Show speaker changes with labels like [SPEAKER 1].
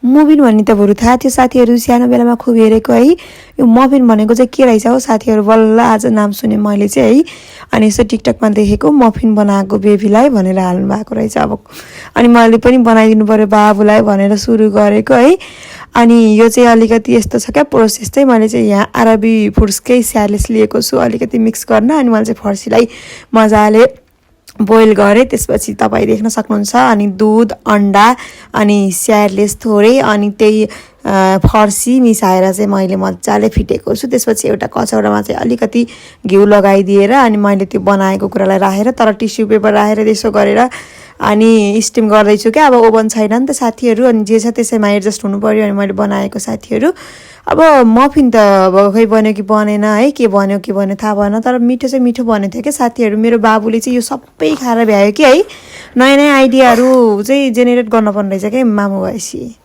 [SPEAKER 1] Muffin भन्ने त बरु थाहा थियो साथीहरू, सानो बेलामा खुब हेरेको है। यो मफिन भनेको चाहिँ के रहेछ हो साथीहरू, बल्ल आज नाम सुने मैले चाहिँ है। अनि यसो टिकटकमा देखेको मफिन बनाएको बेबीलाई भनेर हाल्नु भएको रहेछ। अब अनि मैले पनि बनाइदिनु पर्यो बाबुलाई भनेर सुरु गरेको है। अनि यो चाहिँ अलिकति यस्तो छ क्या प्रोसेस चाहिँ, मैले चाहिँ यहाँ अरबी फुड्सकै स्यालेस लिएको छु अलिकति मिक्स गर्न। अनि मैले चाहिँ फर्सीलाई मजाले बोइल गरेँ, त्यसपछि तपाईँ देख्न सक्नुहुन्छ। अनि दुध, अन्डा अनि स्यालेस थोरै अनि त्यही फर्सी मिसाएर चाहिँ मैले मजाले फिटेको छु। त्यसपछि एउटा कचौरामा चाहिँ अलिकति घिउ लगाइदिएर अनि मैले त्यो बनाएको कुरालाई राखेर तर टिस्यु पेपर राखेर त्यसो गरेर अनि स्टिम गर्दैछु क्या। अब ओभन छैन नि त साथीहरू, अनि जे छ त्यसैमा एडजस्ट हुनु पर्यो। अनि मैले बनाएको साथीहरू, अब मफिन त अब खै बन्यो कि बनेन है, के बन्यो थाहा भएन, तर मिठो चाहिँ मिठो बनेको थियो क्या साथीहरू। मेरो बाबुले चाहिँ यो सबै खाएर भ्यायो कि है। नयाँ नयाँ आइडियाहरू चाहिँ जेनेरेट गर्न पर्ने रहेछ क्या मामु भएपछि।